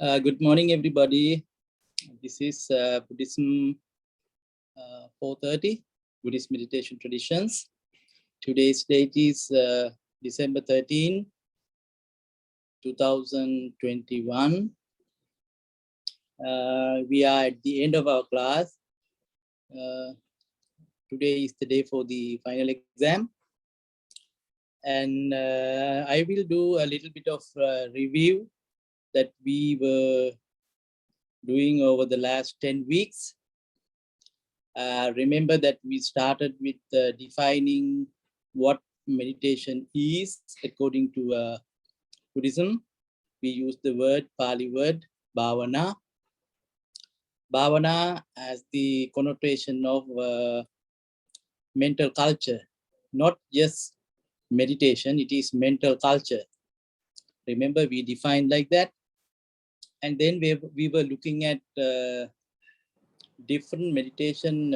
Good morning, everybody. This is Buddhism 4:30, Buddhist meditation traditions. Today's date is December 13, 2021. We are at the end of our class. Today is the day for the final exam. And I will do a little bit of review that we were doing over the last 10 weeks. Remember that we started with defining what meditation is according to Buddhism. We use the Pali word, bhavana. Bhavana has the connotation of mental culture, not just meditation, it is mental culture. Remember, we defined like that. And then we were looking at different meditation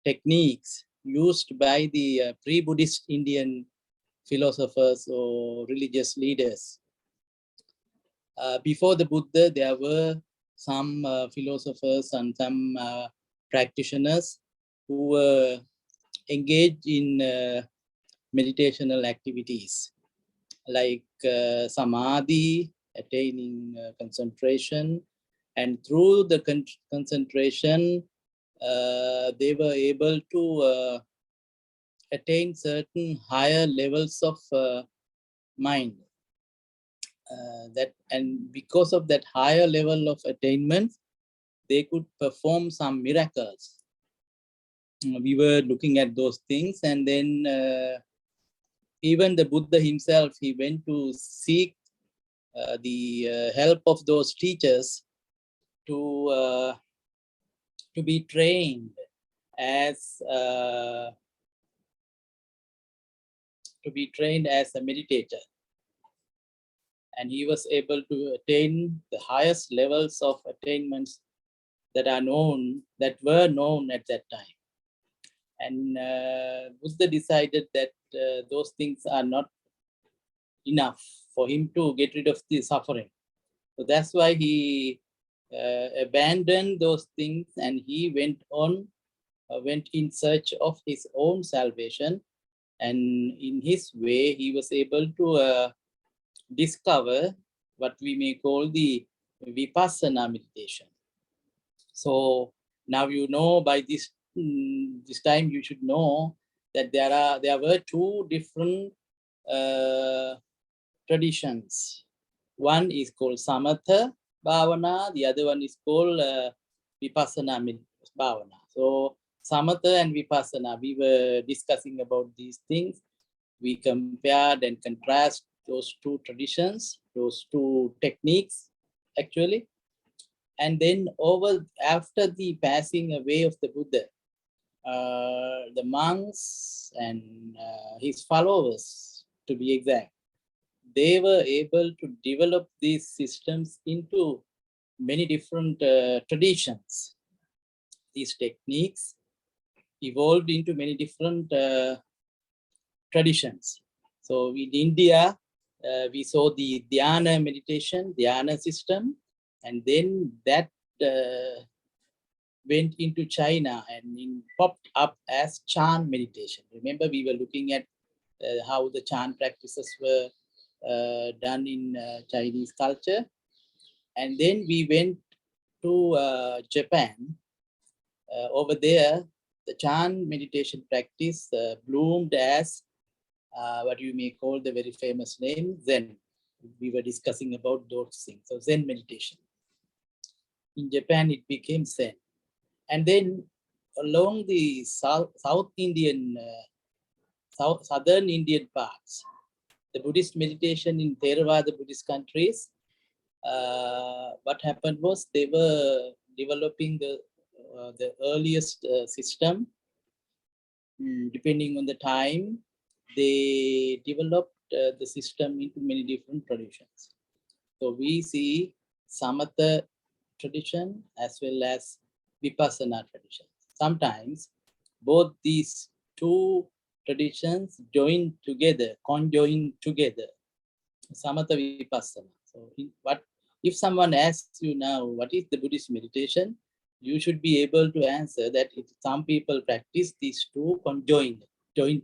techniques used by the pre-Buddhist Indian philosophers or religious leaders. Before the Buddha, there were some philosophers and some practitioners who were engaged in meditational activities like samadhi, attaining concentration, and through the concentration, they were able to attain certain higher levels of mind. And because of that higher level of attainment, they could perform some miracles. We were looking at those things, and then even the Buddha himself, he went to seek the help of those teachers to be trained as a meditator. And he was able to attain the highest levels of attainments that were known at that time. And Buddha decided that those things are not enough for him to get rid of the suffering. So that's why he abandoned those things, and he went in search of his own salvation. And in his way, he was able to discover what we may call the vipassana meditation. So now you know, by this time you should know that there were two different traditions. One is called samatha bhavana, the other one is called vipassana bhavana. So samatha and vipassana, we were discussing about these things. We compared and contrast those two traditions, those two techniques, actually. And then after the passing away of the Buddha, the monks and his followers, to be exact, they were able to develop these systems into many different traditions. These techniques evolved into many different traditions. So in India, we saw the dhyana meditation, dhyana system, and then that went into China and popped up as Chan meditation. Remember, we were looking at how the Chan practices were done in Chinese culture. And then we went to Japan. Over there, the Chan meditation practice bloomed as what you may call the very famous name, Zen. We were discussing about those things. So Zen meditation. In Japan, it became Zen. And then along the southern Indian parts, the Buddhist meditation in Theravada Buddhist countries, what happened was they were developing the earliest system. Depending on the time, they developed the system into many different traditions. So we see samatha tradition as well as vipassana tradition. Sometimes both these two traditions conjoin together, samatha vipassana. So what If someone asks you now, what is the Buddhist meditation? You should be able to answer that some people practice these two joined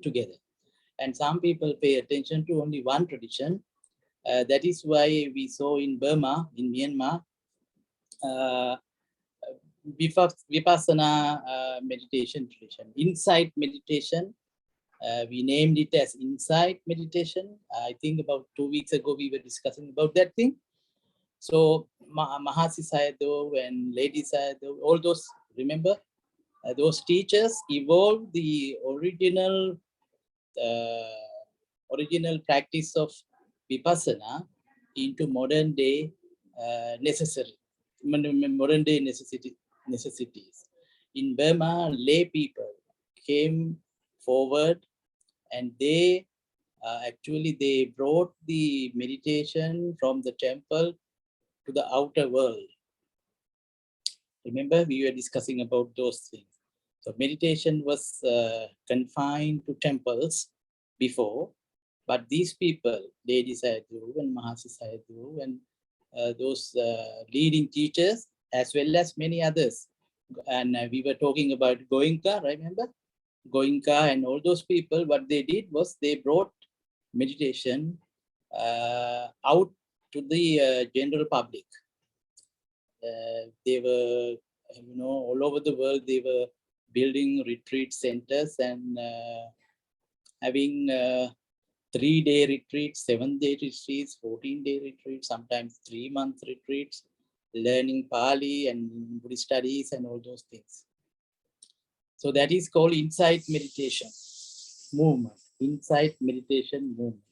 together. And some people pay attention to only one tradition. That is why we saw in Burma, in Myanmar, uh, Vipassana meditation tradition. Insight meditation, we named it as insight meditation. I think about 2 weeks ago, we were discussing about that thing. So Mahasi Sayadaw and Lady Sayadaw, all those, remember, those teachers evolved the original practice of Vipassana into modern day necessities. In Burma, lay people came forward and they actually they brought the meditation from the temple to the outer world. Remember, we were discussing about those things. So meditation was confined to temples before, but these people, Lady Sayadaw and Mahasi Sayadaw and those leading teachers, as well as many others. And we were talking about Goenka, remember? Goenka and all those people, what they did was they brought meditation out to the general public. They were, all over the world, they were building retreat centers and having 3-day retreats, 7-day retreats, 14-day retreats, sometimes 3-month retreats, learning Pali and Buddhist studies and all those things. So that is called insight meditation movement, insight meditation movement.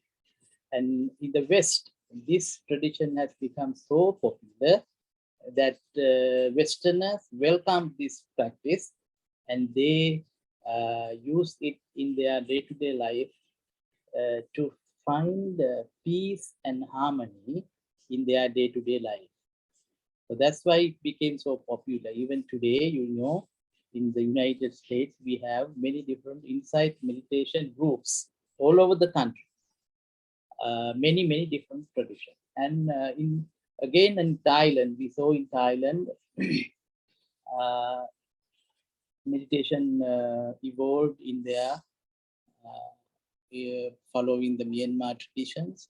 And in the West, this tradition has become so popular that Westerners welcome this practice and they use it in their day-to-day life to find peace and harmony in their day-to-day life. So that's why it became so popular. Even today, in the United States, we have many different insight meditation groups all over the country. Many different traditions. And again in Thailand, we saw in Thailand, meditation evolved in there following the Myanmar traditions.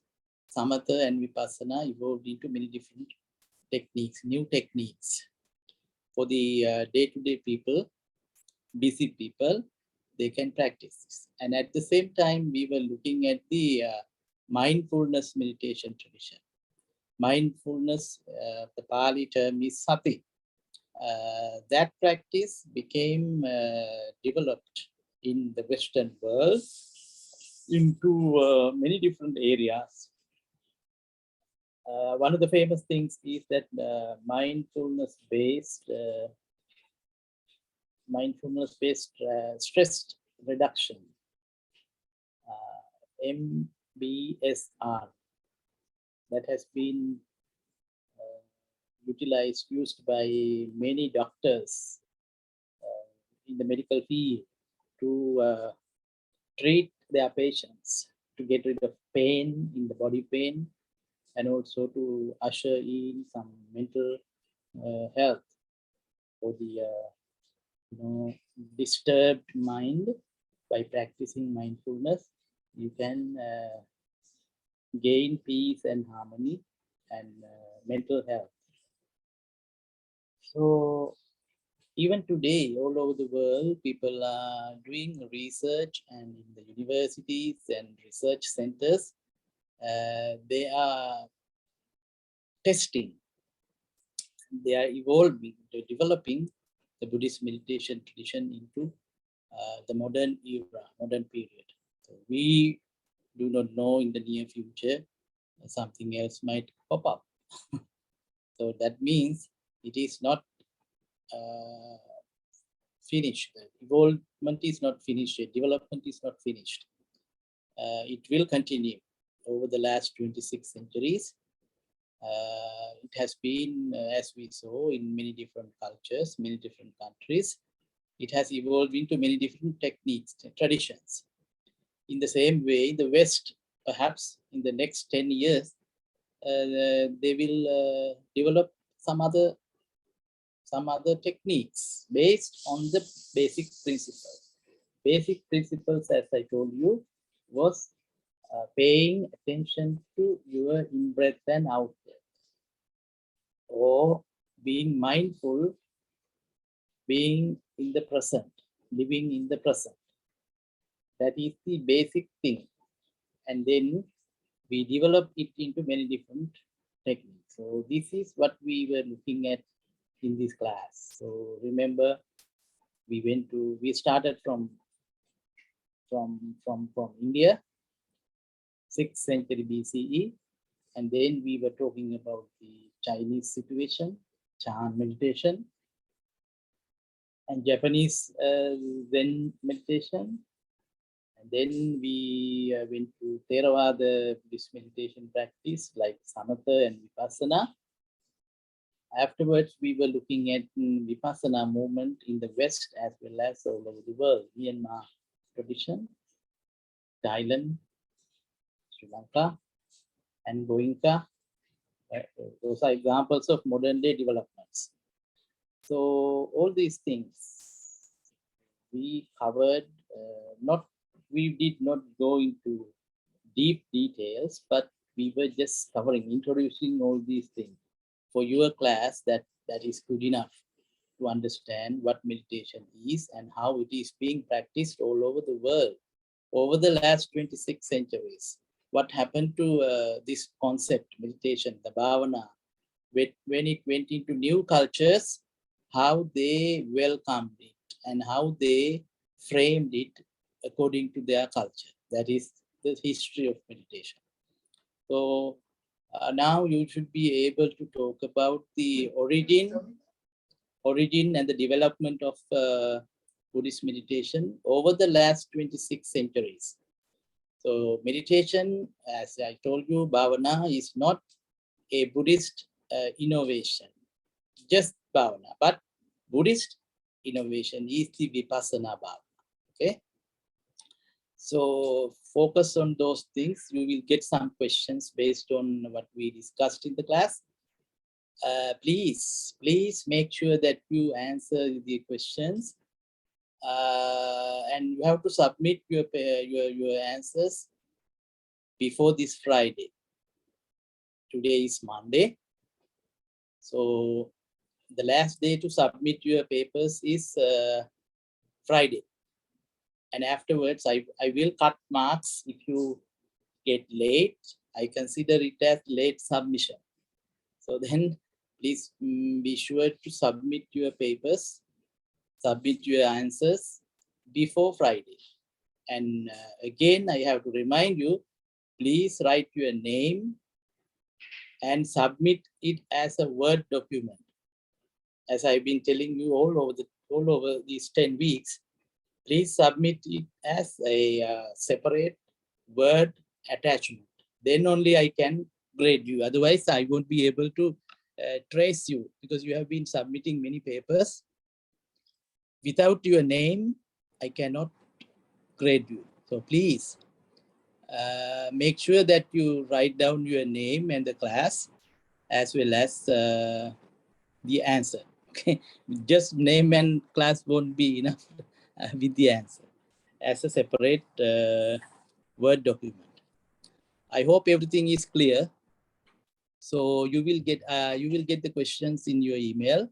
Samatha and Vipassana evolved into many different techniques, new techniques for the day-to-day people, busy people, they can practice this. And at the same time, we were looking at the mindfulness meditation tradition. Mindfulness, the Pali term is sati. That practice became developed in the Western world into many different areas. One of the famous things is that mindfulness-based stress reduction, MBSR, that has been used by many doctors in the medical field to treat their patients, to get rid of pain in the body pain, and also to usher in some mental health for the disturbed mind. By practicing mindfulness, you can gain peace and harmony and mental health. So even today, all over the world, people are doing research, and in the universities and research centers, they are testing, they are evolving, they're developing the Buddhist meditation tradition into the modern era, modern period. So we do not know in the near future, something else might pop up. So that means it is not finished. Evolvement is not finished. Development is not finished. It will continue over the last 26 centuries. It has been, as we saw, in many different cultures, many different countries. It has evolved into many different techniques, traditions. In the same way, the West, perhaps in the next 10 years, they will develop some other techniques based on the basic principles. Basic principles, as I told you, was paying attention to your in-breath and out-breath, or being mindful, being in the present, living in the present. That is the basic thing. And then we develop it into many different techniques. So this is what we were looking at in this class. So remember, we started from India, 6th century BCE, and then we were talking about the Chinese situation, Chan meditation, and Japanese Zen meditation. And then we went to Theravada Buddhist meditation practice like Samatha and Vipassana. Afterwards, we were looking at Vipassana movement in the West as well as all over the world, Myanmar tradition, Thailand, Sri Lanka, and Goenka. Those are examples of modern day developments. So all these things we covered, we did not go into deep details, but we were just introducing all these things. For your class, that is good enough to understand what meditation is and how it is being practiced all over the world over the last 26 centuries. What happened to this concept, meditation, the bhavana, when it went into new cultures, how they welcomed it and how they framed it according to their culture. That is the history of meditation. So now you should be able to talk about the origin and the development of Buddhist meditation over the last 26 centuries. So meditation, as I told you, bhavana is not a Buddhist innovation, just bhavana, but Buddhist innovation is the vipassana bhavana. Okay. So focus on those things. You will get some questions based on what we discussed in the class. Please make sure that you answer the questions, and you have to submit your answers before this Friday. Today is Monday, so the last day to submit your papers is Friday, and afterwards I will cut marks if you get late. I consider it as late submission. So then please be sure to submit your papers, submit your answers before Friday. And again, I have to remind you, please write your name and submit it as a Word document. As I've been telling you all over these 10 weeks, please submit it as a separate Word attachment. Then only I can grade you. Otherwise, I won't be able to trace you, because you have been submitting many papers. Without your name, I cannot grade you. So please make sure that you write down your name and the class, as well as the answer. Okay, just name and class won't be enough with the answer as a separate Word document. I hope everything is clear. So you will get the questions in your email.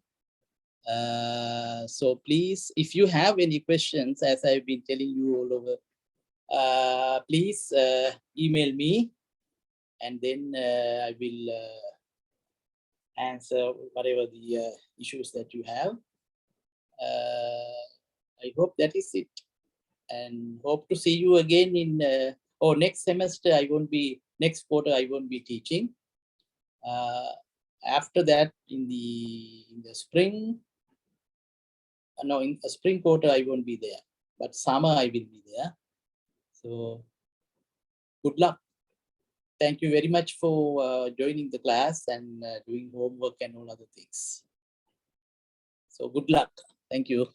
So please, if you have any questions, as I've been telling you all over, please email me, and then I will answer whatever the issues that you have. I hope that is it, and hope to see you again in next semester. Next quarter I won't be teaching. After that, in the spring, no, in the spring quarter I won't be there, but summer I will be there. So good luck. Thank you very much for joining the class and doing homework and all other things. So good luck. Thank you.